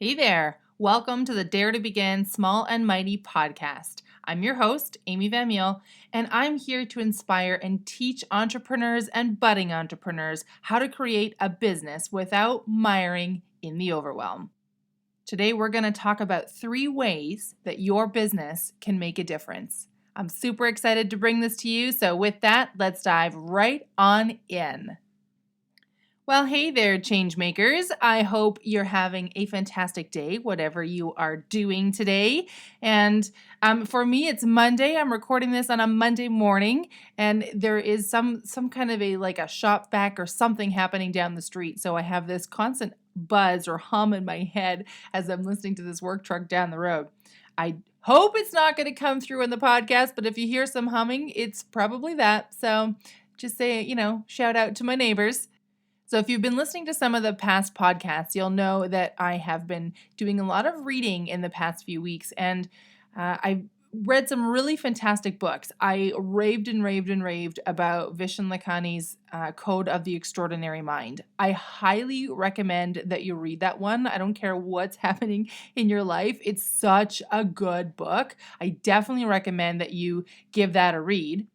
Hey there. Welcome to the Dare to Begin Small and Mighty podcast. I'm your host, Amy Van Meel, and I'm here to inspire and teach entrepreneurs and budding entrepreneurs how to create a business without miring in the overwhelm. Today, we're going to talk about 3 ways that your business can make a difference. I'm super excited to bring this to you, so with that, let's dive right on in. Well, hey there, change makers. I hope you're having a fantastic day, whatever you are doing today. And for me, it's Monday. I'm recording this on a Monday morning, and there is some kind of a shop vac or something happening down the street. So I have this constant buzz or hum in my head as I'm listening to this work truck down the road. I hope it's not going to come through in the podcast, but if you hear some humming, it's probably that. So just say, shout out to my neighbors. So if you've been listening to some of the past podcasts, you'll know that I have been doing a lot of reading in the past few weeks, and I've read some really fantastic books. I raved and raved and raved about Vishen Lakhani's Code of the Extraordinary Mind. I highly recommend that you read that one. I don't care what's happening in your life. It's such a good book. I definitely recommend that you give that a read.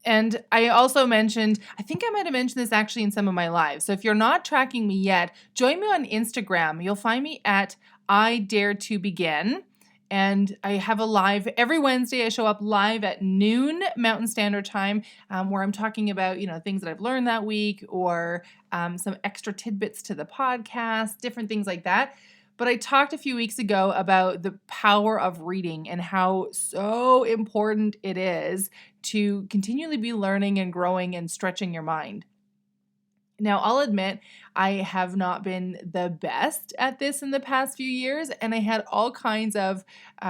And I also mentioned, I think I might have mentioned this actually in some of my lives. So if you're not tracking me yet, join me on Instagram. You'll find me at I Dare to Begin. And I have a live every Wednesday. I show up live at noon Mountain Standard Time, where I'm talking about, things that I've learned that week or some extra tidbits to the podcast, different things like that. But I talked a few weeks ago about the power of reading and how so important it is to continually be learning and growing and stretching your mind. Now, I'll admit I have not been the best at this in the past few years, and I had all kinds of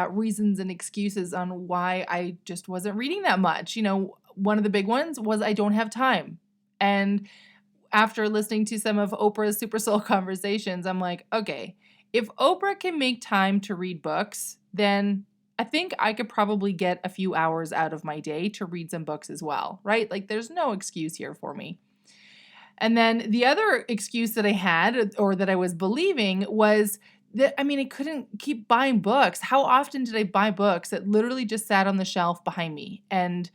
reasons and excuses on why I just wasn't reading that much. One of the big ones was I don't have time. And after listening to some of Oprah's Super Soul conversations, I'm like, okay, if Oprah can make time to read books, then I think I could probably get a few hours out of my day to read some books as well, right? Like there's no excuse here for me. And then the other excuse that I had or that I was believing was that, I couldn't keep buying books. How often did I buy books that literally just sat on the shelf behind me? And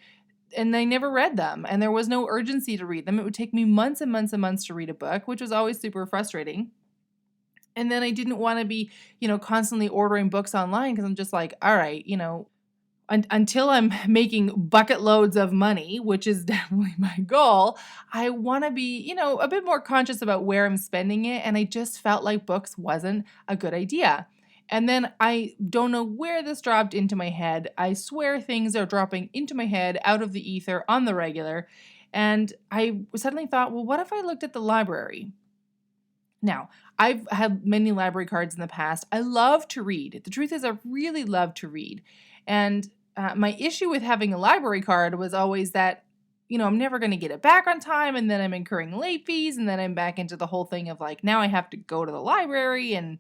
I never read them, and there was no urgency to read them. It would take me months and months and months to read a book, which was always super frustrating. And then I didn't want to be, constantly ordering books online because I'm just like, all right, until I'm making bucket loads of money, which is definitely my goal, I want to be, a bit more conscious about where I'm spending it. And I just felt like books wasn't a good idea. And then I don't know where this dropped into my head. I swear things are dropping into my head out of the ether on the regular. And I suddenly thought, well, what if I looked at the library? Now, I've had many library cards in the past. I love to read. The truth is, I really love to read. And my issue with having a library card was always that, I'm never going to get it back on time. And then I'm incurring late fees. And then I'm back into the whole thing of like, now I have to go to the library. And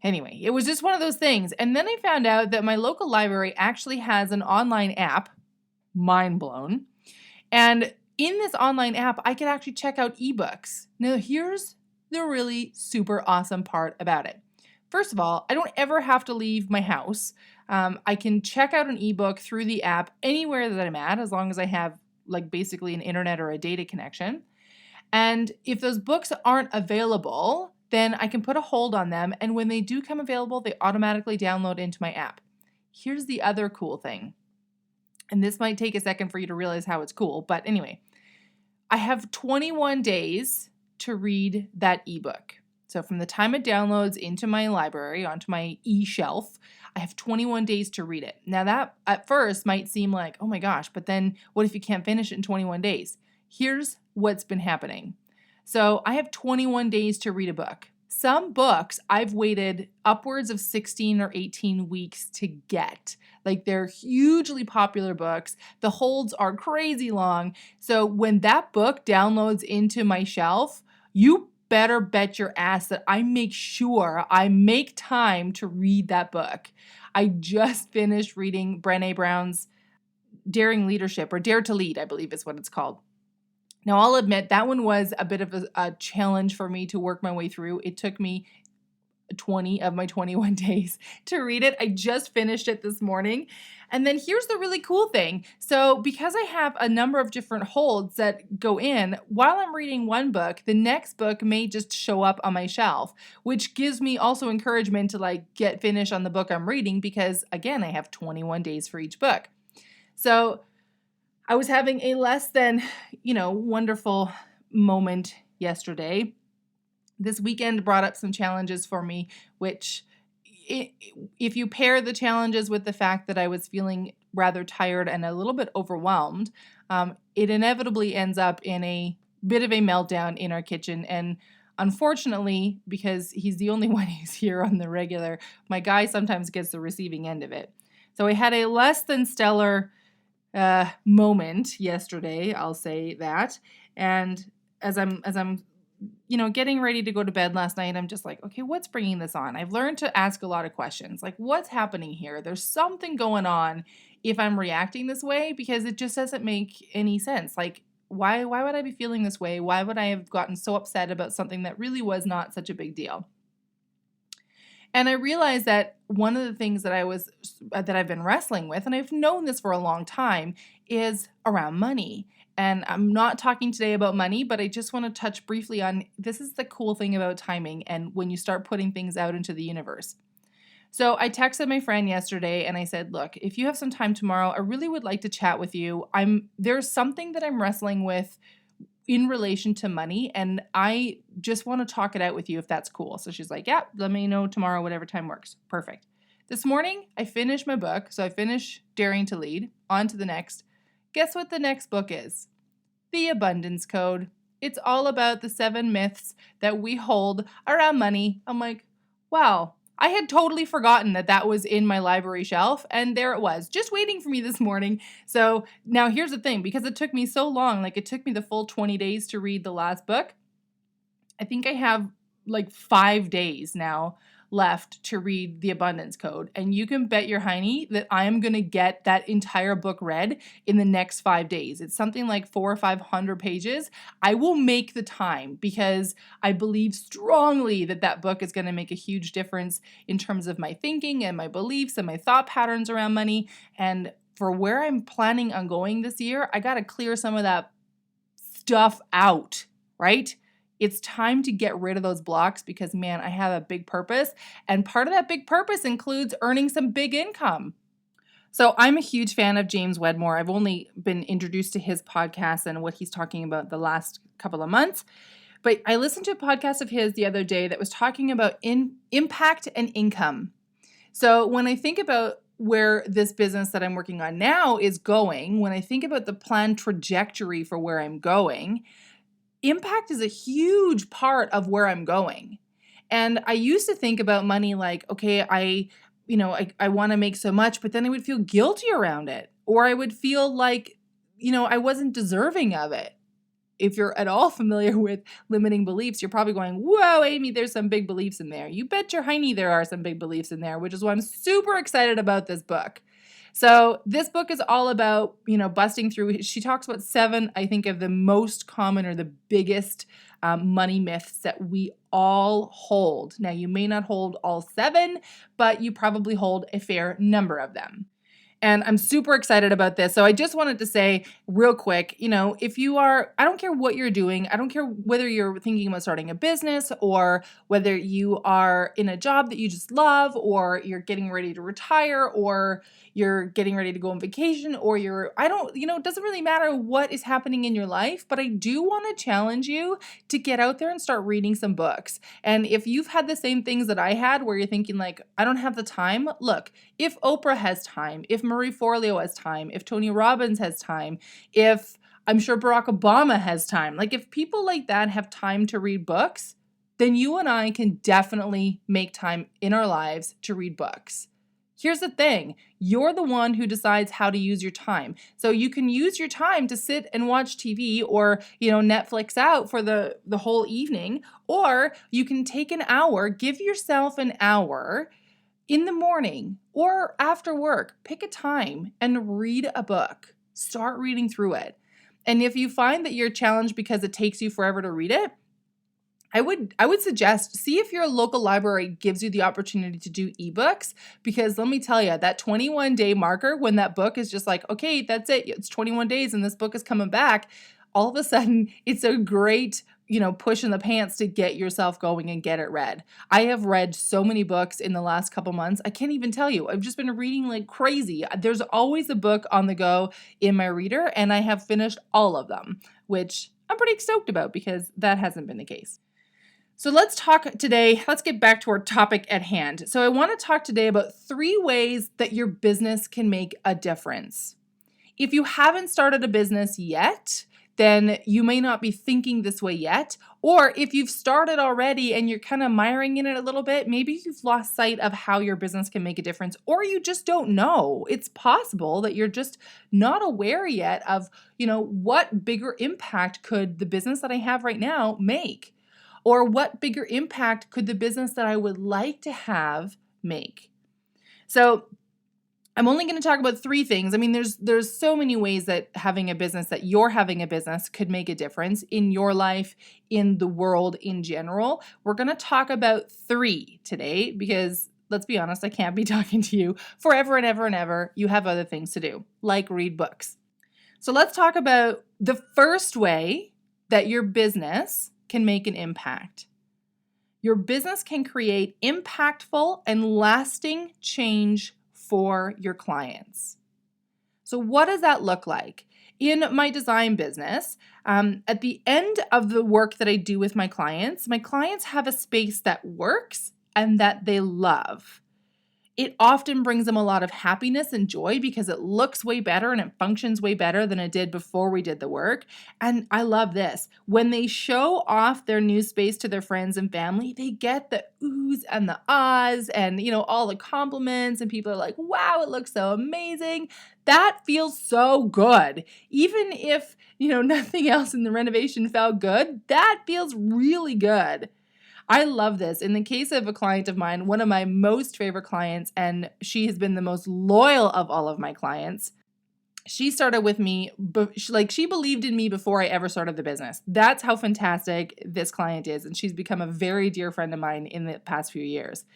anyway, it was just one of those things. And then I found out that my local library actually has an online app. Mind blown. And in this online app, I could actually check out ebooks. Now, here's the really super awesome part about it. First of all, I don't ever have to leave my house. I can check out an ebook through the app anywhere that I'm at, as long as I have basically an internet or a data connection. And if those books aren't available, then I can put a hold on them. And when they do come available, they automatically download into my app. Here's the other cool thing. And this might take a second for you to realize how it's cool. But anyway, I have 21 days to read that ebook. So from the time it downloads into my library, onto my e-shelf, I have 21 days to read it. Now that at first might seem like, oh my gosh, but then what if you can't finish it in 21 days? Here's what's been happening. So I have 21 days to read a book. Some books I've waited upwards of 16 or 18 weeks to get. They're hugely popular books. The holds are crazy long. So when that book downloads into my shelf, you better bet your ass that I make sure I make time to read that book. I just finished reading Brené Brown's Daring Leadership, or Dare to Lead, I believe is what it's called. Now, I'll admit that one was a bit of a challenge for me to work my way through. It took me 20 of my 21 days to read it. I just finished it this morning. And then here's the really cool thing. So because I have a number of different holds that go in, while I'm reading one book, the next book may just show up on my shelf, which gives me also encouragement to like get finished on the book I'm reading because again, I have 21 days for each book. So I was having a less than, wonderful moment yesterday. This weekend brought up some challenges for me, which if you pair the challenges with the fact that I was feeling rather tired and a little bit overwhelmed, it inevitably ends up in a bit of a meltdown in our kitchen. And unfortunately, because he's the only one who's here on the regular, my guy sometimes gets the receiving end of it. So I had a less than stellar moment yesterday, I'll say that. And as I'm getting ready to go to bed last night, I'm just like, okay, what's bringing this on? I've learned to ask a lot of questions. Like, what's happening here? There's something going on if I'm reacting this way because it just doesn't make any sense. Like, why would I be feeling this way? Why would I have gotten so upset about something that really was not such a big deal? And I realized that one of the things that I've been wrestling with, and I've known this for a long time, is around money. And I'm not talking today about money, but I just want to touch briefly on this is the cool thing about timing and when you start putting things out into the universe. So I texted my friend yesterday and I said, look, if you have some time tomorrow, I really would like to chat with you. There's something that I'm wrestling with in relation to money, and I just want to talk it out with you if that's cool. So she's like, yeah, let me know tomorrow, whatever time works. Perfect. This morning, I finished my book. So I finished Daring to Lead, on to the next. Guess what the next book is? The Abundance Code. It's all about the 7 myths that we hold around money. I'm like, wow, I had totally forgotten that was in my library shelf, and there it was, just waiting for me this morning. So now here's the thing, because it took me so long, like it took me the full 20 days to read the last book. I think I have like 5 days now left to read The Abundance Code. And you can bet your hiney that I am going to get that entire book read in the next 5 days. It's something like 400 or 500 pages. I will make the time because I believe strongly that book is going to make a huge difference in terms of my thinking and my beliefs and my thought patterns around money. And for where I'm planning on going this year, I got to clear some of that stuff out, right? It's time to get rid of those blocks because, man, I have a big purpose. And part of that big purpose includes earning some big income. So I'm a huge fan of James Wedmore. I've only been introduced to his podcast and what he's talking about the last couple of months. But I listened to a podcast of his the other day that was talking about impact and income. So when I think about where this business that I'm working on now is going, when I think about the planned trajectory for where I'm going, impact is a huge part of where I'm going. And I used to think about money like, okay, I want to make so much, but then I would feel guilty around it. Or I would feel like, I wasn't deserving of it. If you're at all familiar with limiting beliefs, you're probably going, whoa, Amy, there's some big beliefs in there. You bet your hiney there are some big beliefs in there, which is why I'm super excited about this book. So this book is all about, busting through. She talks about 7, I think, of the most common or the biggest money myths that we all hold. Now, you may not hold all 7, but you probably hold a fair number of them. And I'm super excited about this. So I just wanted to say real quick, if you are, I don't care what you're doing. I don't care whether you're thinking about starting a business or whether you are in a job that you just love or you're getting ready to retire or you're getting ready to go on vacation or it doesn't really matter what is happening in your life, but I do want to challenge you to get out there and start reading some books. And if you've had the same things that I had where you're thinking like, I don't have the time, look, if Oprah has time, if Marie Forleo has time, if Tony Robbins has time, if I'm sure Barack Obama has time, like if people like that have time to read books, then you and I can definitely make time in our lives to read books. Here's the thing, you're the one who decides how to use your time. So you can use your time to sit and watch TV or, Netflix out for the whole evening, or you can take an hour, give yourself an hour in the morning or after work, pick a time and read a book. Start reading through it. And if you find that you're challenged because it takes you forever to read it, I would suggest see if your local library gives you the opportunity to do ebooks, because let me tell you, that 21-day marker, when that book is just like, okay, that's it. It's 21 days and this book is coming back. All of a sudden, it's a great, push in the pants to get yourself going and get it read. I have read so many books in the last couple months. I can't even tell you. I've just been reading like crazy. There's always a book on the go in my reader, and I have finished all of them, which I'm pretty stoked about because that hasn't been the case. So let's get back to our topic at hand. So I want to talk today about 3 ways that your business can make a difference. If you haven't started a business yet, then you may not be thinking this way yet. Or if you've started already and you're kind of miring in it a little bit, maybe you've lost sight of how your business can make a difference, or you just don't know. It's possible that you're just not aware yet of, what bigger impact could the business that I have right now make? Or what bigger impact could the business that I would like to have make? So I'm only going to talk about 3 things. I mean, there's so many ways that having a business could make a difference in your life, in the world in general. We're going to talk about 3 today because, let's be honest, I can't be talking to you forever and ever and ever. You have other things to do, like read books. So let's talk about the first way that your business can make an impact. Your business can create impactful and lasting change for your clients. So what does that look like? In my design business, at the end of the work that I do with my clients have a space that works and that they love. It often brings them a lot of happiness and joy because it looks way better and it functions way better than it did before we did the work. And I love this. When they show off their new space to their friends and family, they get the oohs and the ahs and, all the compliments, and people are like, wow, it looks so amazing. That feels so good. Even if, nothing else in the renovation felt good, that feels really good. I love this. In the case of a client of mine, one of my most favorite clients, and she has been the most loyal of all of my clients. She started with me, she believed in me before I ever started the business. That's how fantastic this client is. And she's become a very dear friend of mine in the past few years.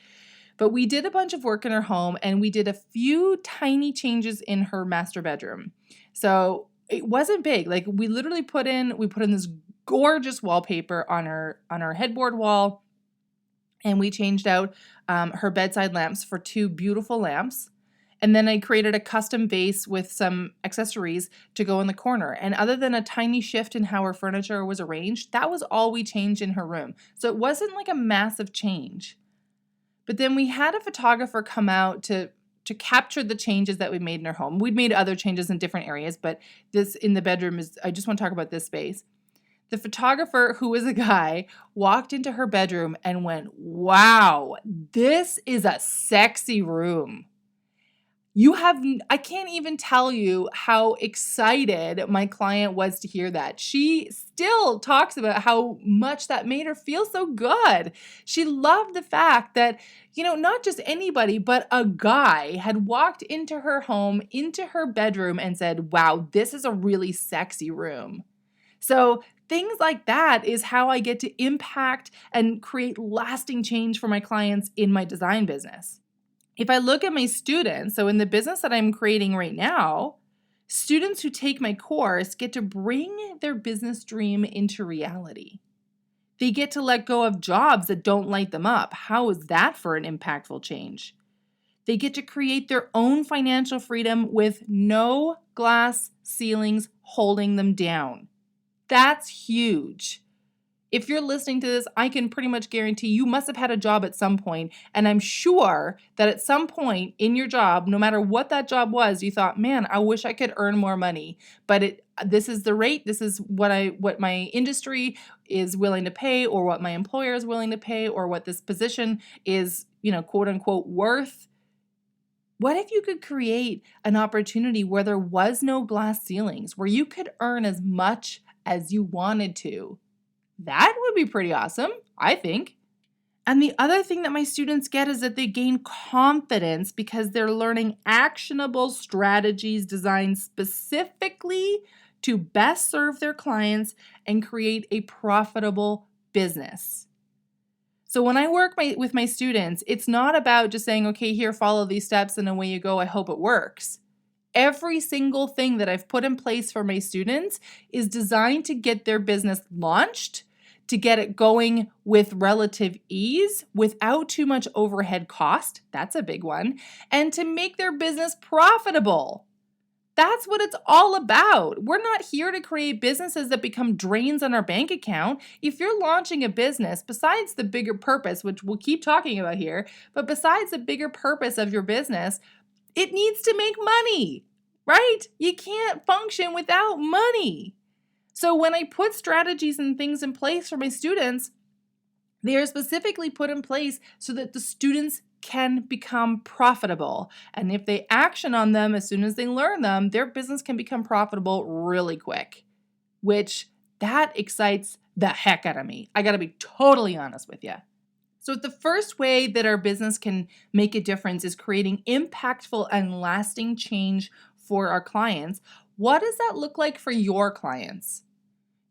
But we did a bunch of work in her home, and we did a few tiny changes in her master bedroom. So it wasn't big. Like we literally put in this gorgeous wallpaper on her headboard wall, and we changed out her bedside lamps for 2 beautiful lamps. And then I created a custom vase with some accessories to go in the corner. And other than a tiny shift in how her furniture was arranged, that was all we changed in her room. So it wasn't like a massive change. But then we had a photographer come out to capture the changes that we made in her home. We'd made other changes in different areas, but this in the bedroom I just want to talk about this space. The photographer, who was a guy, walked into her bedroom and went, wow, this is a sexy room. I can't even tell you how excited my client was to hear that. She still talks about how much that made her feel so good. She loved the fact that, not just anybody, but a guy had walked into her home, into her bedroom, and said, wow, this is a really sexy room. So things like that is how I get to impact and create lasting change for my clients in my design business. If I look at my students, so in the business that I'm creating right now, students who take my course get to bring their business dream into reality. They get to let go of jobs that don't light them up. How is that for an impactful change? They get to create their own financial freedom with no glass ceilings holding them down. That's huge. If you're listening to this, I can pretty much guarantee you must have had a job at some point, and I'm sure that at some point in your job, no matter what that job was, you thought, man, I wish I could earn more money, but this is the rate, this is what my industry is willing to pay, or what my employer is willing to pay, or what this position is, quote unquote, worth. What if you could create an opportunity where there was no glass ceilings, where you could earn as much as you wanted to? That would be pretty awesome, I think. And the other thing that my students get is that they gain confidence because they're learning actionable strategies designed specifically to best serve their clients and create a profitable business. So when I work with my students, it's not about just saying, okay, here, follow these steps and away you go. I hope it works. Every single thing that I've put in place for my students is designed to get their business launched, to get it going with relative ease, without too much overhead cost. That's a big one. And to make their business profitable. That's what it's all about. We're not here to create businesses that become drains on our bank account. If you're launching a business, besides the bigger purpose, which we'll keep talking about here, but besides the bigger purpose of your business, it needs to make money, right? You can't function without money. So when I put strategies and things in place for my students, they are specifically put in place so that the students can become profitable. And if they action on them as soon as they learn them, their business can become profitable really quick, which that excites the heck out of me. I got to be totally honest with you. So the first way that our business can make a difference is creating impactful and lasting change for our clients. What does that look like for your clients?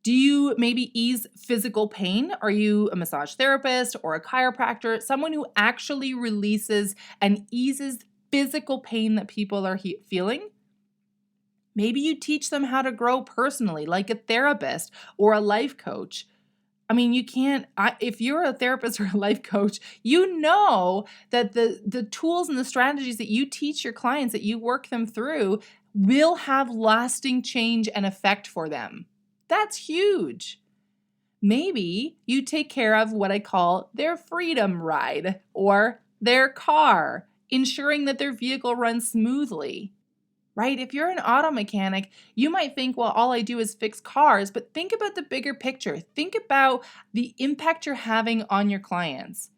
Do you maybe ease physical pain? Are you a massage therapist or a chiropractor? Someone who actually releases and eases physical pain that people are feeling? Maybe you teach them how to grow personally, like a therapist or a life coach. I mean, if you're a therapist or a life coach, you know that the tools and the strategies that you teach your clients, that you work them through, will have lasting change and effect for them. That's huge. Maybe you take care of what I call their freedom ride or their car, ensuring that their vehicle runs smoothly. Right? If you're an auto mechanic, you might think, well, all I do is fix cars, but think about the bigger picture. Think about the impact you're having on your clients.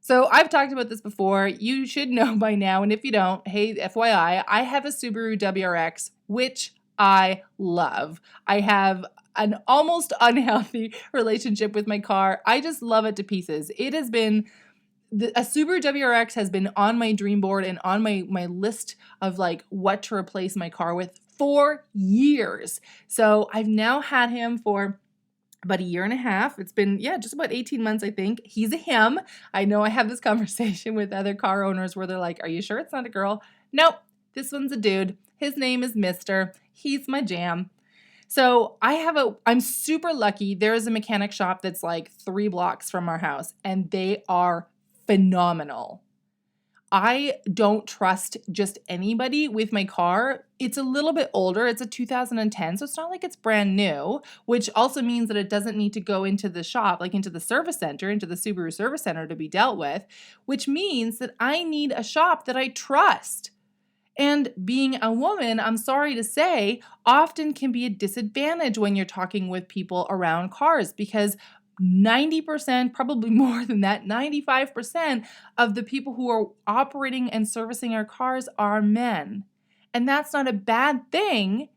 So I've talked about this before. You should know by now. And if you don't, hey, FYI, I have a Subaru WRX, which I love. I have an almost unhealthy relationship with my car. I just love it to pieces. It has been a Subaru WRX has been on my dream board and on my list of like what to replace my car with for years. So I've now had him for about a year and a half. It's been, just about 18 months, I think. He's a him. I know I have this conversation with other car owners where they're like, are you sure it's not a girl? Nope, this one's a dude. His name is Mr. He's my jam. So I'm super lucky. There is a mechanic shop that's like 3 blocks from our house, and they are phenomenal. I don't trust just anybody with my car. It's a little bit older. It's a 2010, so it's not like it's brand new, which also means that it doesn't need to go into the shop, like into the service center, into the Subaru service center to be dealt with, which means that I need a shop that I trust. And being a woman, I'm sorry to say, often can be a disadvantage when you're talking with people around cars because 90%, probably more than that, 95% of the people who are operating and servicing our cars are men. And that's not a bad thing,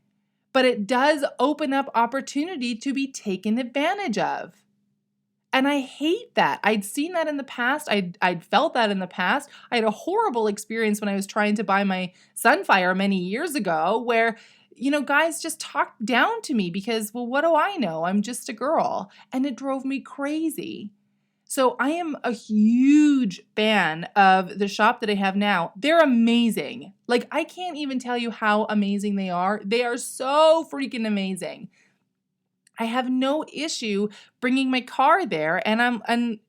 but it does open up opportunity to be taken advantage of. And I hate that. I'd seen that in the past. I'd felt that in the past. I had a horrible experience when I was trying to buy my Sunfire many years ago where, guys just talked down to me because, well, what do I know? I'm just a girl. And it drove me crazy. So I am a huge fan of the shop that I have now. They're amazing. Like, I can't even tell you how amazing they are. They are so freaking amazing. I have no issue bringing my car there, and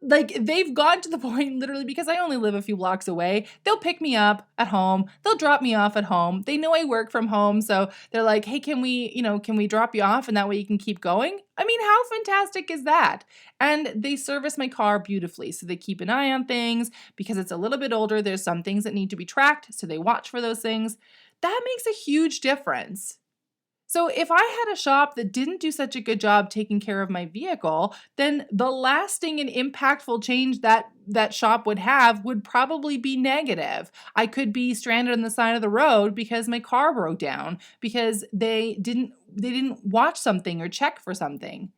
like, they've gone to the point literally because I only live a few blocks away. They'll pick me up at home. They'll drop me off at home. They know I work from home, so they're like, "Hey, can we drop you off and that way you can keep going?" I mean, how fantastic is that? And they service my car beautifully. So they keep an eye on things because it's a little bit older. There's some things that need to be tracked, so they watch for those things. That makes a huge difference. So if I had a shop that didn't do such a good job taking care of my vehicle, then the lasting and impactful change that shop would have would probably be negative. I could be stranded on the side of the road because my car broke down because they didn't watch something or check for something.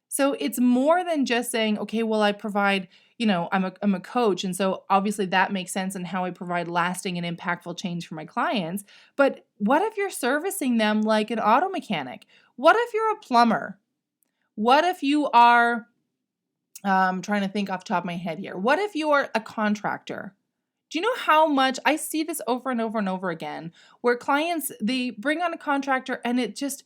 So it's more than just saying, okay, well, I provide, I'm a coach. And so obviously that makes sense in how I provide lasting and impactful change for my clients. But what if you're servicing them like an auto mechanic? What if you're a plumber? What if you are I'm trying to think off the top of my head here. What if you're a contractor? Do you know how much I see this over and over and over again where clients, they bring on a contractor and it just,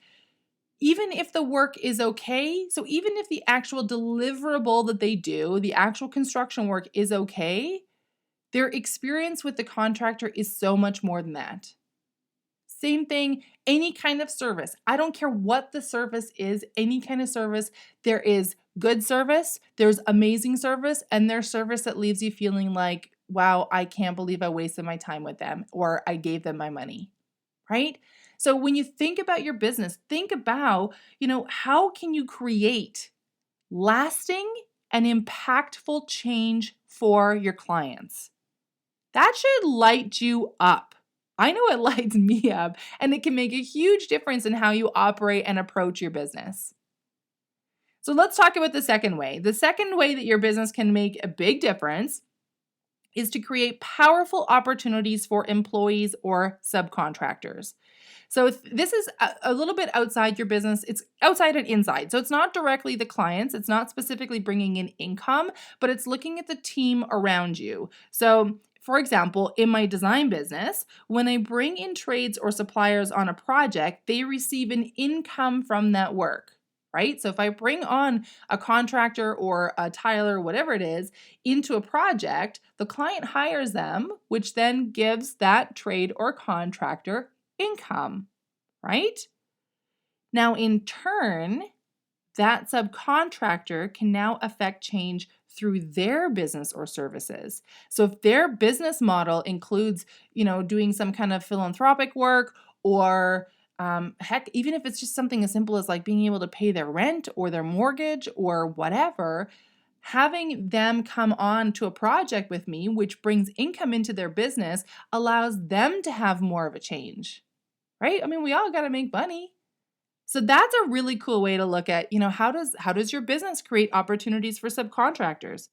even if the work is okay, so even if the actual deliverable that they do, the actual construction work is okay, their experience with the contractor is so much more than that. Same thing, any kind of service. I don't care what the service is, any kind of service. There is good service, there's amazing service, and there's service that leaves you feeling like, wow, I can't believe I wasted my time with them or I gave them my money, right? So when you think about your business, think about, how can you create lasting and impactful change for your clients? That should light you up. I know it lights me up, and it can make a huge difference in how you operate and approach your business. So let's talk about the second way. The second way that your business can make a big difference is to create powerful opportunities for employees or subcontractors. So this is a little bit outside your business. It's outside and inside. So it's not directly the clients. It's not specifically bringing in income, but it's looking at the team around you. So for example, in my design business, when I bring in trades or suppliers on a project, they receive an income from that work, right? So if I bring on a contractor or a tiler, whatever it is, into a project, the client hires them, which then gives that trade or contractor income, right? Now, in turn, that subcontractor can now affect change through their business or services. So if their business model includes, doing some kind of philanthropic work or heck, even if it's just something as simple as like being able to pay their rent or their mortgage or whatever, having them come on to a project with me, which brings income into their business, allows them to have more of a change, right? I mean, we all got to make money. So that's a really cool way to look at, how does your business create opportunities for subcontractors?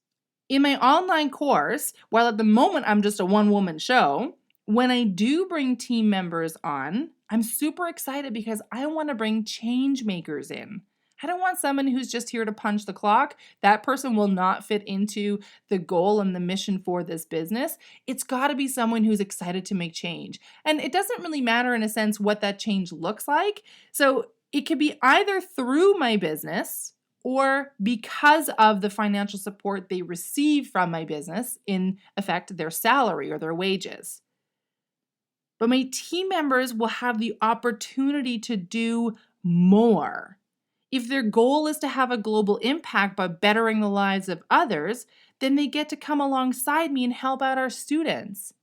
In my online course, while at the moment I'm just a one-woman show, when I do bring team members on, I'm super excited because I want to bring change makers in. I don't want someone who's just here to punch the clock. That person will not fit into the goal and the mission for this business. It's got to be someone who's excited to make change. And it doesn't really matter in a sense what that change looks like. So it could be either through my business or because of the financial support they receive from my business, in effect, their salary or their wages. But my team members will have the opportunity to do more. If their goal is to have a global impact by bettering the lives of others, then they get to come alongside me and help out our students.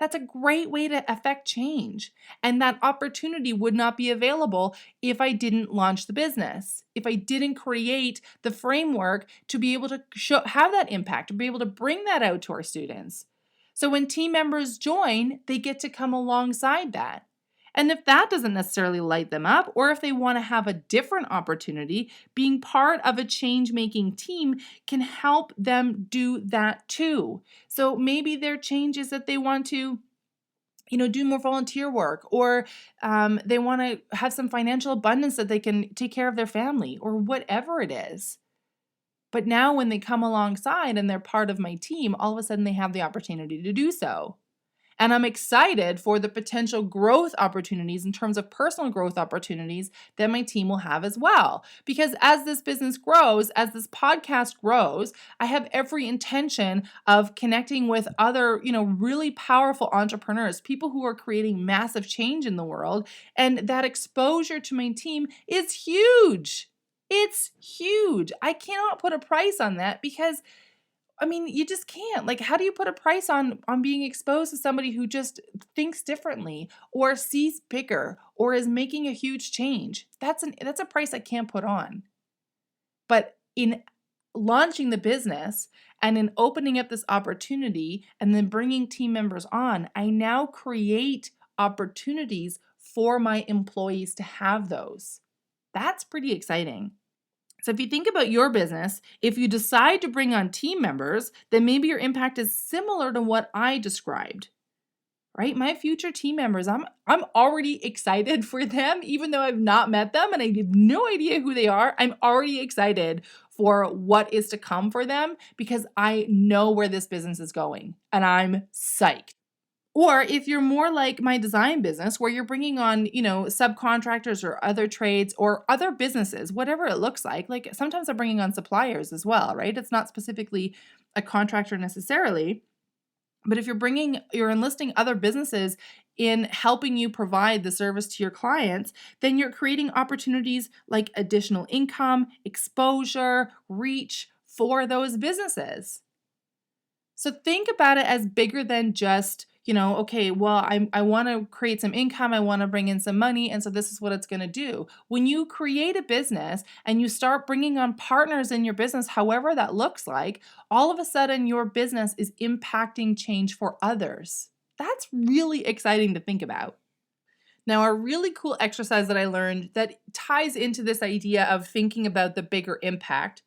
That's a great way to affect change. And that opportunity would not be available if I didn't launch the business, if I didn't create the framework to be able to have that impact, to be able to bring that out to our students. So when team members join, they get to come alongside that. And if that doesn't necessarily light them up, or if they want to have a different opportunity, being part of a change-making team can help them do that too. So maybe their change is that they want to do more volunteer work, or they want to have some financial abundance that they can take care of their family, or whatever it is. But now when they come alongside and they're part of my team, all of a sudden they have the opportunity to do so. And I'm excited for the potential growth opportunities in terms of personal growth opportunities that my team will have as well. Because as this business grows, as this podcast grows, I have every intention of connecting with other, really powerful entrepreneurs, people who are creating massive change in the world. And that exposure to my team is huge. It's huge. I cannot put a price on that because you just can't. Like, how do you put a price on being exposed to somebody who just thinks differently or sees bigger or is making a huge change? That's a price I can't put on. But in launching the business and in opening up this opportunity and then bringing team members on, I now create opportunities for my employees to have those. That's pretty exciting. So if you think about your business, if you decide to bring on team members, then maybe your impact is similar to what I described, right? My future team members, I'm already excited for them, even though I've not met them and I have no idea who they are. I'm already excited for what is to come for them because I know where this business is going and I'm psyched. Or if you're more like my design business where you're bringing on, subcontractors or other trades or other businesses, whatever it looks like sometimes I'm bringing on suppliers as well, right? It's not specifically a contractor necessarily. But if you're enlisting other businesses in helping you provide the service to your clients, then you're creating opportunities like additional income, exposure, reach for those businesses. So think about it as bigger than just, okay, well, I want to create some income, I want to bring in some money, and so this is what it's going to do. When you create a business and you start bringing on partners in your business, however that looks like, all of a sudden your business is impacting change for others. That's really exciting to think about. Now, a really cool exercise that I learned that ties into this idea of thinking about the bigger impact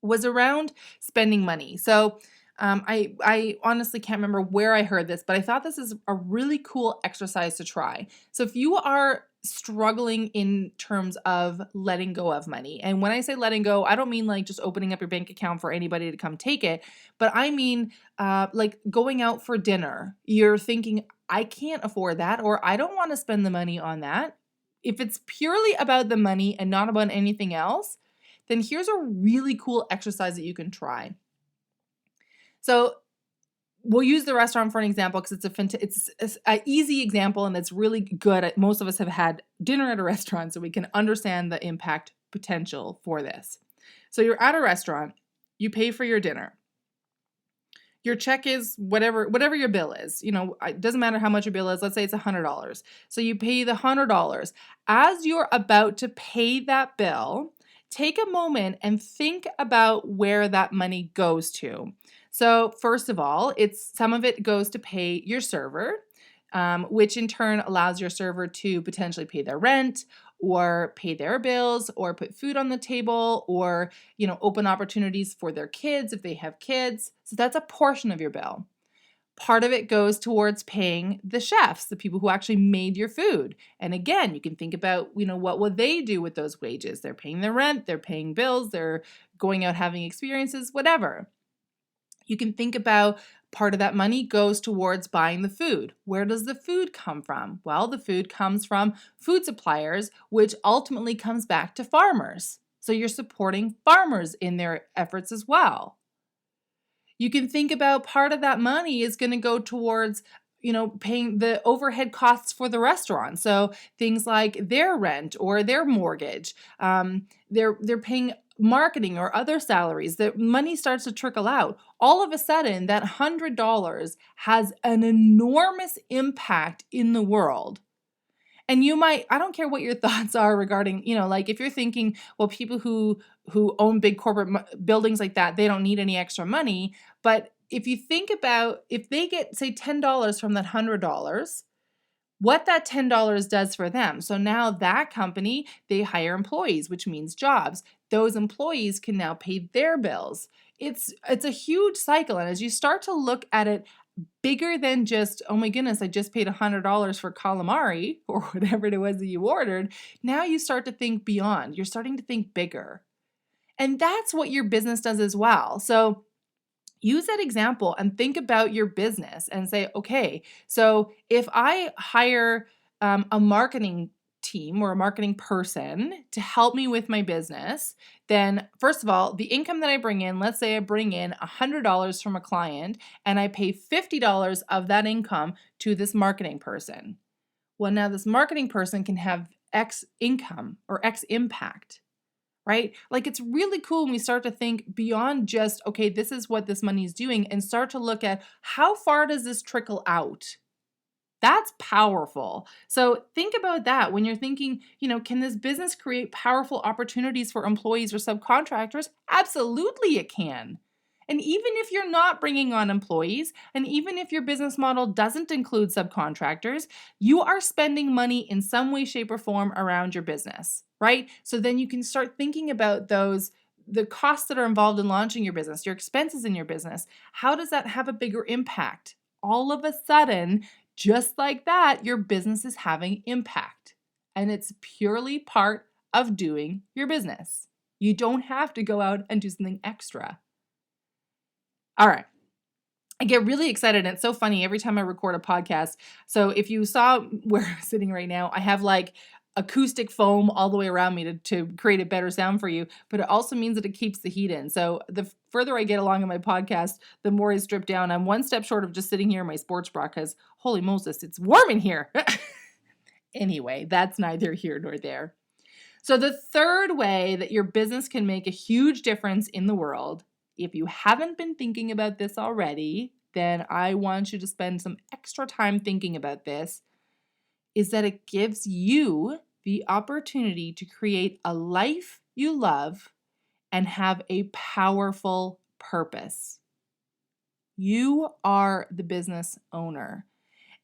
was around spending money. So I honestly can't remember where I heard this, but I thought this is a really cool exercise to try. So if you are struggling in terms of letting go of money, and when I say letting go, I don't mean like just opening up your bank account for anybody to come take it, but I mean like going out for dinner. You're thinking, I can't afford that, or I don't want to spend the money on that. If it's purely about the money and not about anything else, then here's a really cool exercise that you can try. So we'll use the restaurant for an example because it's an easy example and it's really good. Most of us have had dinner at a restaurant, so we can understand the impact potential for this. So you're at a restaurant, you pay for your dinner. Your check is whatever your bill is. It doesn't matter how much your bill is. Let's say it's $100. So you pay the $100. As you're about to pay that bill, take a moment and think about where that money goes to. So first of all, some of it goes to pay your server, which in turn allows your server to potentially pay their rent or pay their bills or put food on the table or, open opportunities for their kids if they have kids. So that's a portion of your bill. Part of it goes towards paying the chefs, the people who actually made your food. And again, you can think about, what will they do with those wages? They're paying their rent, they're paying bills, they're going out having experiences, whatever. You can think about part of that money goes towards buying the food. Where does the food come from? Well, the food comes from food suppliers, which ultimately comes back to farmers. So you're supporting farmers in their efforts as well. You can think about part of that money is going to go towards, paying the overhead costs for the restaurant. So things like their rent or their mortgage. They're paying marketing or other salaries. The money starts to trickle out. All of a sudden, that $100 has an enormous impact in the world. And I don't care what your thoughts are regarding, like if you're thinking, well, people who own big corporate buildings like that, they don't need any extra money. But if you think about, if they get, say, $10 from that $100, what that $10 does for them. So now that company, they hire employees, which means jobs. Those employees can now pay their bills. It's a huge cycle. And as you start to look at it bigger than just, oh my goodness, I just paid $100 for calamari or whatever it was that you ordered, now you start to think beyond. You're starting to think bigger. And that's what your business does as well. So use that example and think about your business and say, okay, so if I hire a marketing team or a marketing person to help me with my business, then first of all, the income that I bring in, let's say I bring in $100 from a client and I pay $50 of that income to this marketing person. Well, now this marketing person can have X income or X impact. Right? Like it's really cool when we start to think beyond just, okay, this is what this money is doing and start to look at how far does this trickle out? That's powerful. So think about that when you're thinking, can this business create powerful opportunities for employees or subcontractors? Absolutely it can. And even if you're not bringing on employees, and even if your business model doesn't include subcontractors, you are spending money in some way, shape, or form around your business, right? So then you can start thinking about the costs that are involved in launching your business, your expenses in your business. How does that have a bigger impact? all of a sudden, just like that, your business is having impact. And it's purely part of doing your business. You don't have to go out and do something extra. All right. I get really excited, and it's so funny every time I record a podcast. So if you saw where I'm sitting right now, I have like acoustic foam all the way around me to create a better sound for you, but it also means that it keeps the heat in. So the further I get along in my podcast, the more I strip down. I'm one step short of just sitting here in my sports bra because holy Moses, it's warm in here. Anyway, that's neither here nor there. So the third way that your business can make a huge difference in the world, if you haven't been thinking about this already, then I want you to spend some extra time thinking about this, is that it gives you the opportunity to create a life you love and have a powerful purpose. You are the business owner.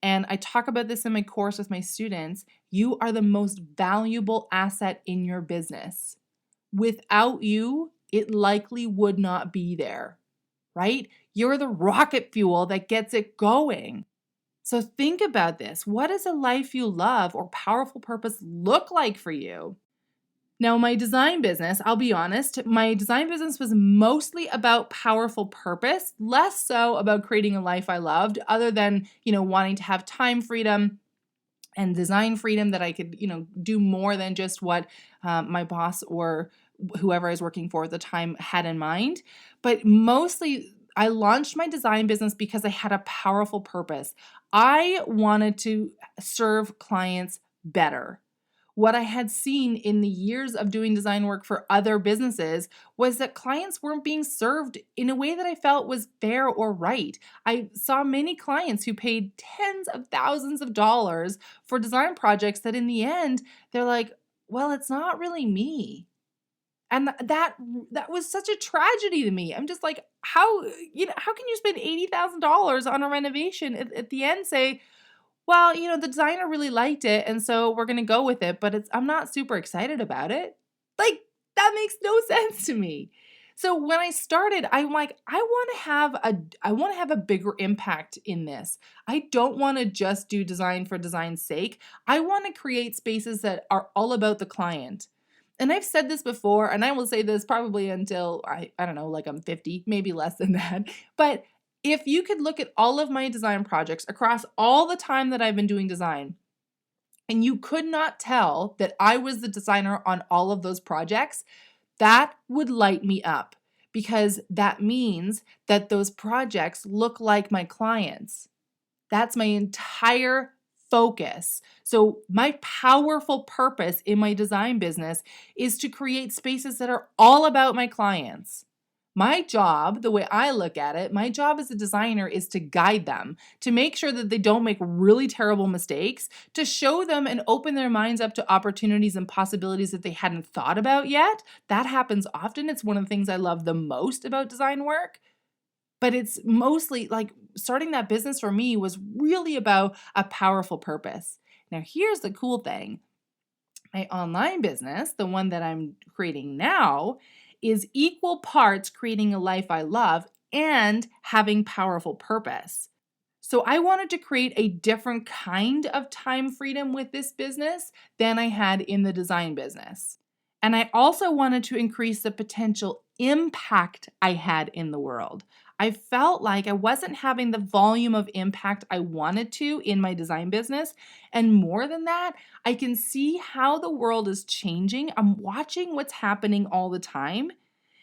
And I talk about this in my course with my students. You are the most valuable asset in your business. Without you, it likely would not be there, right? You're the rocket fuel that gets it going. So think about this. What does a life you love or powerful purpose look like for you? Now, my design business, I'll be honest, my design business was mostly about powerful purpose, less so about creating a life I loved, other than, wanting to have time freedom and design freedom that I could, do more than just what my boss or whoever I was working for at the time had in mind. But mostly, I launched my design business because I had a powerful purpose. I wanted to serve clients better. What I had seen in the years of doing design work for other businesses was that clients weren't being served in a way that I felt was fair or right. I saw many clients who paid tens of thousands of dollars for design projects that in the end, they're like, well, it's not really me. And that was such a tragedy to me. I'm just like, how can you spend $80,000 on a renovation at the end say, well, the designer really liked it, and so we're going to go with it, but I'm not super excited about it. Like, that makes no sense to me. So when I started, I'm like, I want to have a bigger impact in this. I don't want to just do design for design's sake. I want to create spaces that are all about the client. And I've said this before, and I will say this probably until I don't know, like I'm 50, maybe less than that. But if you could look at all of my design projects across all the time that I've been doing design, and you could not tell that I was the designer on all of those projects, that would light me up because that means that those projects look like my clients. That's my entire focus. So my powerful purpose in my design business is to create spaces that are all about my clients. My job, the way I look at it, my job as a designer is to guide them, to make sure that they don't make really terrible mistakes, to show them and open their minds up to opportunities and possibilities that they hadn't thought about yet. That happens often. It's one of the things I love the most about design work. But it's mostly like starting that business for me was really about a powerful purpose. Now, here's the cool thing. My online business, the one that I'm creating now, is equal parts creating a life I love and having powerful purpose. So I wanted to create a different kind of time freedom with this business than I had in the design business. And I also wanted to increase the potential impact I had in the world. I felt like I wasn't having the volume of impact I wanted to in my design business. And more than that, I can see how the world is changing. I'm watching what's happening all the time.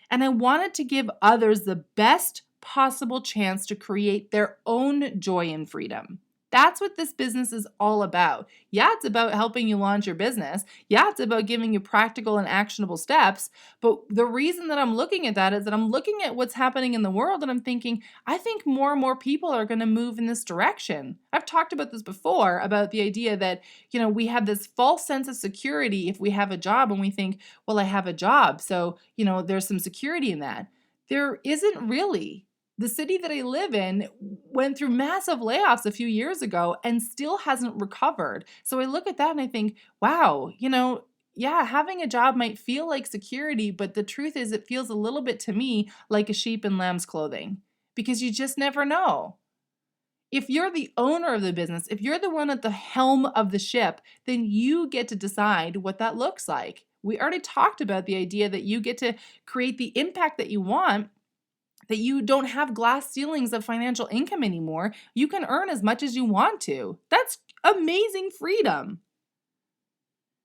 And I wanted to give others the best possible chance to create their own joy and freedom. That's what this business is all about. Yeah, it's about helping you launch your business. Yeah, it's about giving you practical and actionable steps. But the reason that I'm looking at that is that I'm looking at what's happening in the world and I'm thinking, I think more and more people are going to move in this direction. I've talked about this before, about the idea that, we have this false sense of security if we have a job and we think, well, I have a job. So, there's some security in that. There isn't really. The city that I live in went through massive layoffs a few years ago and still hasn't recovered. So I look at that and I think, wow, yeah, having a job might feel like security, but the truth is it feels a little bit to me like a sheep in lamb's clothing because you just never know. If you're the owner of the business, if you're the one at the helm of the ship, then you get to decide what that looks like. We already talked about the idea that you get to create the impact that you want, that you don't have glass ceilings of financial income anymore. You can earn as much as you want to. That's amazing freedom.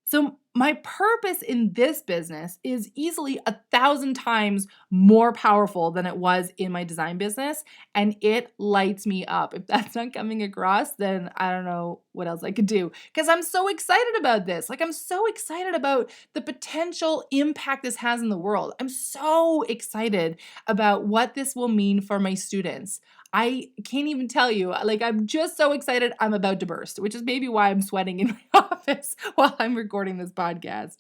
So my purpose in this business is easily 1,000 times more powerful than it was in my design business, and it lights me up. If that's not coming across, then I don't know what else I could do, because I'm so excited about this. Like, I'm so excited about the potential impact this has in the world. I'm so excited about what this will mean for my students. I can't even tell you, like, I'm just so excited I'm about to burst, which is maybe why I'm sweating in my office while I'm recording this podcast.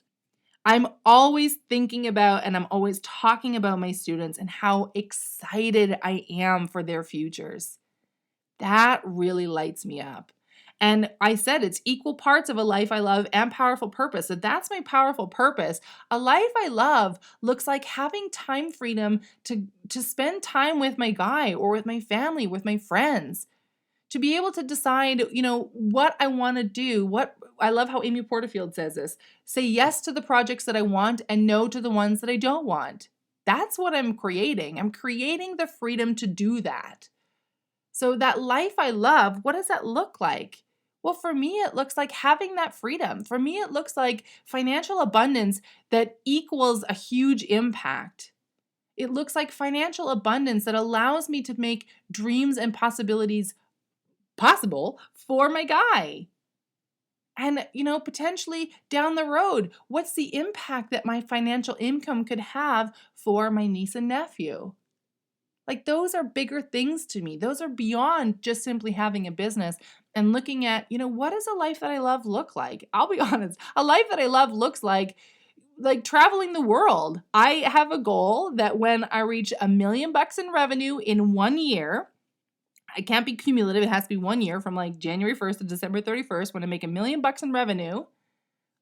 I'm always thinking about and I'm always talking about my students and how excited I am for their futures. That really lights me up. And I said it's equal parts of a life I love and powerful purpose. So that's my powerful purpose. A life I love looks like having time freedom to spend time with my guy or with my family, with my friends, to be able to decide, what I want to do. I love how Amy Porterfield says this: say yes to the projects that I want and no to the ones that I don't want. That's what I'm creating. I'm creating the freedom to do that. So that life I love, what does that look like? Well, for me, it looks like having that freedom. For me, it looks like financial abundance that equals a huge impact. It looks like financial abundance that allows me to make dreams and possibilities possible for my guy. And, potentially down the road, what's the impact that my financial income could have for my niece and nephew? Like, those are bigger things to me. Those are beyond just simply having a business and looking at, what does a life that I love look like? I'll be honest. A life that I love looks like traveling the world. I have a goal that when I reach $1 million in revenue in 1 year, it can't be cumulative. It has to be 1 year from like January 1st to December 31st. When I make $1 million in revenue,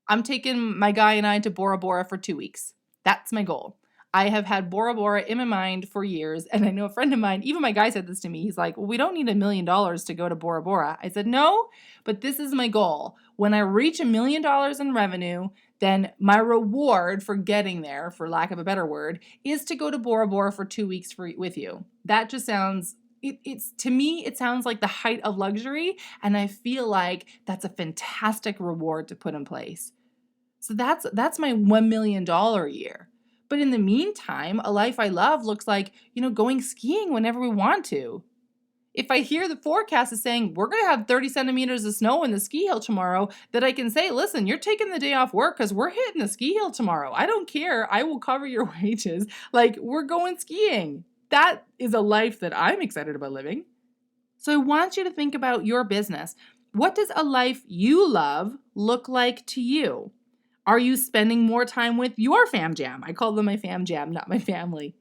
I'm taking my guy and I to Bora Bora for 2 weeks. That's my goal. I have had Bora Bora in my mind for years. And I know a friend of mine, even my guy said this to me. He's like, well, we don't need $1 million to go to Bora Bora. I said, no, but this is my goal. When I reach $1 million in revenue, then my reward for getting there, for lack of a better word, is to go to Bora Bora for 2 weeks with you. That just sounds... It's to me, it sounds like the height of luxury, and I feel like that's a fantastic reward to put in place. So that's my $1 million a year. But in the meantime, a life I love looks like, going skiing whenever we want to. If I hear the forecast is saying we're going to have 30 centimeters of snow in the ski hill tomorrow, that I can say, listen, you're taking the day off work because we're hitting the ski hill tomorrow. I don't care. I will cover your wages. Like, we're going skiing. That is a life that I'm excited about living. So I want you to think about your business. What does a life you love look like to you? Are you spending more time with your fam jam? I call them my fam jam, not my family.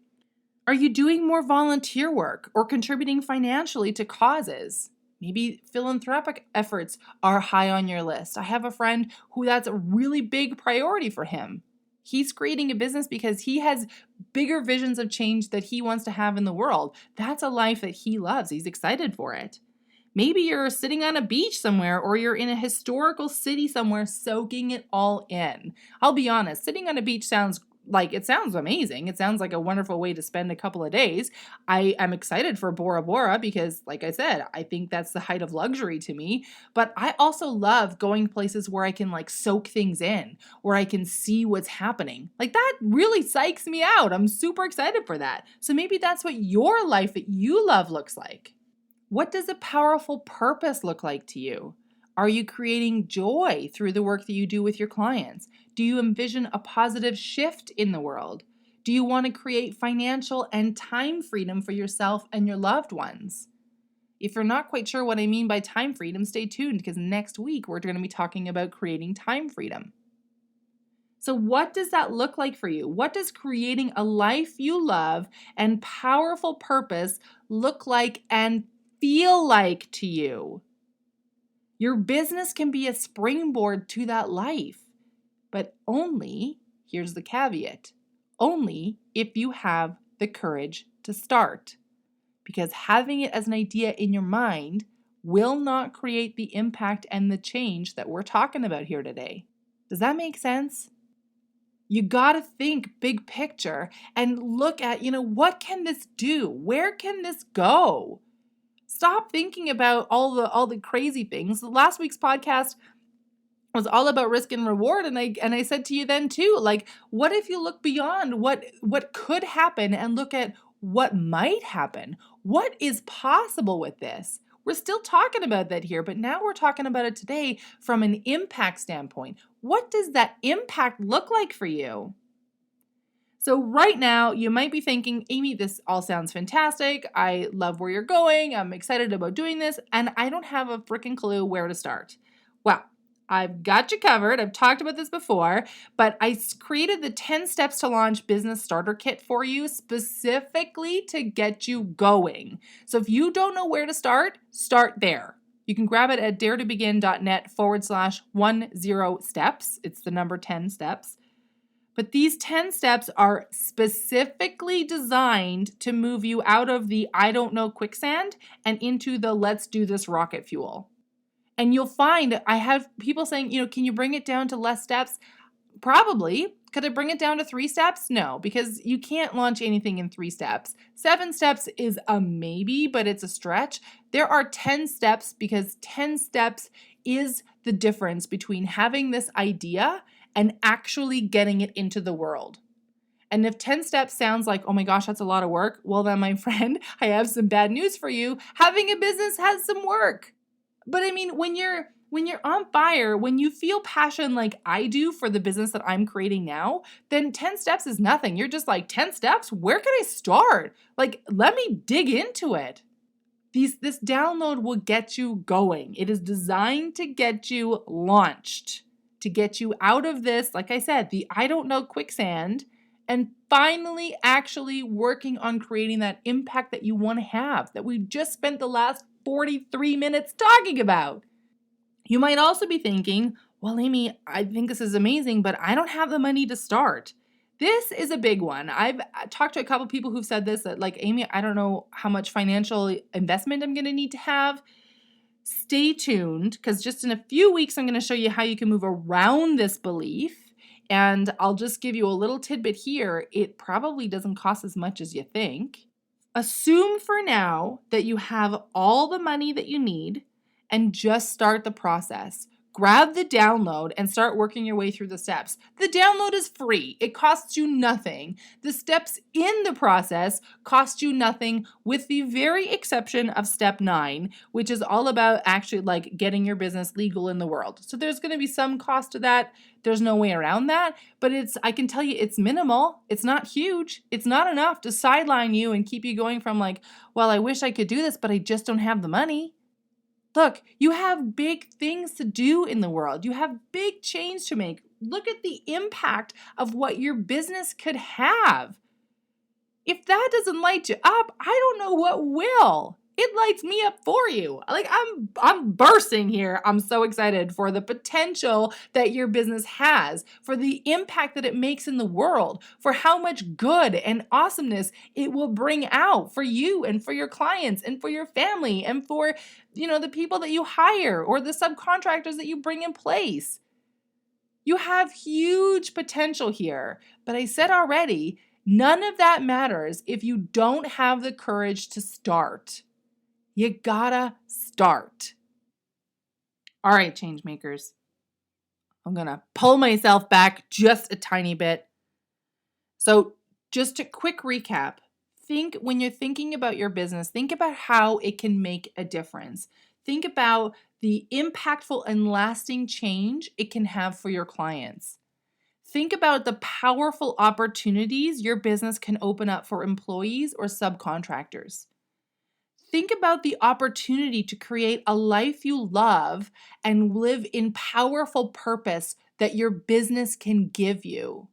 Are you doing more volunteer work or contributing financially to causes? Maybe philanthropic efforts are high on your list. I have a friend who that's a really big priority for him. He's creating a business because he has bigger visions of change that he wants to have in the world. That's a life that he loves. He's excited for it. Maybe you're sitting on a beach somewhere, or you're in a historical city somewhere soaking it all in. I'll be honest, sitting on a beach sounds amazing. It sounds like a wonderful way to spend a couple of days. I am excited for Bora Bora because, like I said, I think that's the height of luxury to me. But I also love going places where I can soak things in, where I can see what's happening. That really psychs me out. I'm super excited for that. So maybe that's what your life that you love looks like. What does a powerful purpose look like to you? Are you creating joy through the work that you do with your clients? Do you envision a positive shift in the world? Do you want to create financial and time freedom for yourself and your loved ones? If you're not quite sure what I mean by time freedom, stay tuned because next week we're going to be talking about creating time freedom. So what does that look like for you? What does creating a life you love and powerful purpose look like and feel like to you? Your business can be a springboard to that life, but only, here's the caveat, only if you have the courage to start. Because having it as an idea in your mind will not create the impact and the change that we're talking about here today. Does that make sense? You got to think big picture and look at, what can this do? Where can this go? Stop thinking about all the crazy things. Last week's podcast was all about risk and reward, and I said to you then too, like, what if you look beyond what could happen and look at what might happen? What is possible with this? We're still talking about that here, but now we're talking about it today from an impact standpoint. What does that impact look like for you? So right now, you might be thinking, Amy, this all sounds fantastic. I love where you're going. I'm excited about doing this, and I don't have a freaking clue where to start. Well, I've got you covered. I've talked about this before, but I created the 10 Steps to Launch Business Starter Kit for you specifically to get you going. So if you don't know where to start there. You can grab it at daretobegin.net/10 steps. It's the number 10 steps. But these 10 steps are specifically designed to move you out of the I don't know quicksand and into the let's do this rocket fuel. And you'll find I have people saying, can you bring it down to less steps? Probably. Could I bring it down to 3 steps? No, because you can't launch anything in 3 steps. 7 steps is a maybe, but it's a stretch. There are 10 steps because 10 steps is the difference between having this idea and actually getting it into the world. And if 10 steps sounds like, oh my gosh, that's a lot of work, well then, my friend, I have some bad news for you. Having a business has some work. But I mean, when you're on fire, when you feel passion like I do for the business that I'm creating now, then 10 steps is nothing. You're just like, 10 steps? Where can I start? Like, let me dig into it. This download will get you going. It is designed to get you launched, to get you out of this, like I said, the I don't know quicksand, and finally actually working on creating that impact that you want to have, that we just spent the last 43 minutes talking about. You might also be thinking, well, Amy, I think this is amazing, but I don't have the money to start. This is a big one. I've talked to a couple people who've said this, that like, Amy, I don't know how much financial investment I'm going to need to have. Stay tuned, because just in a few weeks, I'm going to show you how you can move around this belief. And I'll just give you a little tidbit here. It probably doesn't cost as much as you think. Assume for now that you have all the money that you need and just start the process. Grab the download and start working your way through the steps. The download is free. It costs you nothing. The steps in the process cost you nothing, with the very exception of step 9, which is all about actually like getting your business legal in the world. So there's going to be some cost to that. There's no way around that, but I can tell you it's minimal. It's not huge. It's not enough to sideline you and keep you going from like, well, I wish I could do this, but I just don't have the money. Look, you have big things to do in the world. You have big change to make. Look at the impact of what your business could have. If that doesn't light you up, I don't know what will. It lights me up for you. Like I'm bursting here. I'm so excited for the potential that your business has, for the impact that it makes in the world, for how much good and awesomeness it will bring out for you and for your clients and for your family and for, the people that you hire or the subcontractors that you bring in place. You have huge potential here. But I said already, none of that matters if you don't have the courage to start. You gotta start. All right, change makers. I'm gonna pull myself back just a tiny bit. So just a quick recap. When you're thinking about your business, think about how it can make a difference. Think about the impactful and lasting change it can have for your clients. Think about the powerful opportunities your business can open up for employees or subcontractors. Think about the opportunity to create a life you love and live in powerful purpose that your business can give you.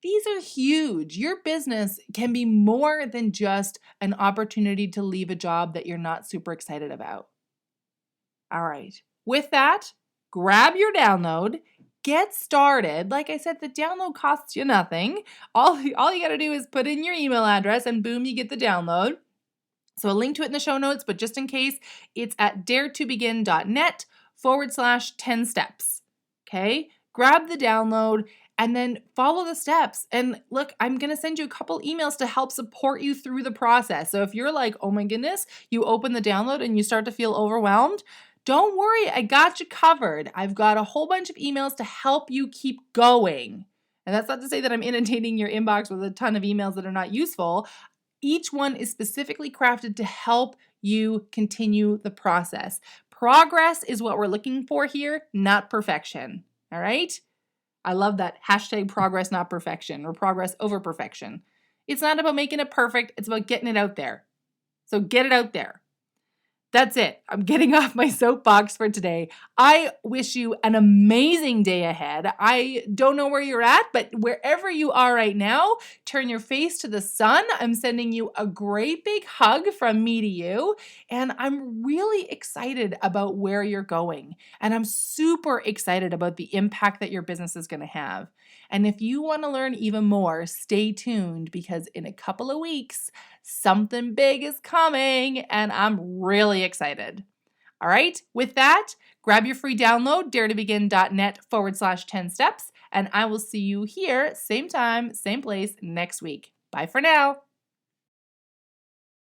These are huge. Your business can be more than just an opportunity to leave a job that you're not super excited about. All right. With that, grab your download. Get started. Like I said, the download costs you nothing. All you got to do is put in your email address and boom, you get the download. So a link to it in the show notes, but just in case, it's at daretobegin.net/10 steps. Okay? Grab the download and then follow the steps. And look, I'm going to send you a couple emails to help support you through the process. So if you're like, oh my goodness, you open the download and you start to feel overwhelmed, don't worry, I got you covered. I've got a whole bunch of emails to help you keep going. And that's not to say that I'm inundating your inbox with a ton of emails that are not useful. Each one is specifically crafted to help you continue the process. Progress is what we're looking for here, not perfection. All right? I love that hashtag progress, not perfection, or progress over perfection. It's not about making it perfect. It's about getting it out there. So get it out there. That's it. I'm getting off my soapbox for today. I wish you an amazing day ahead. I don't know where you're at, but wherever you are right now, turn your face to the sun. I'm sending you a great big hug from me to you. And I'm really excited about where you're going. And I'm super excited about the impact that your business is going to have. And if you want to learn even more, stay tuned because in a couple of weeks, something big is coming and I'm really excited. All right, with that, grab your free download, daretobegin.net/10 steps, and I will see you here, same time, same place next week. Bye for now.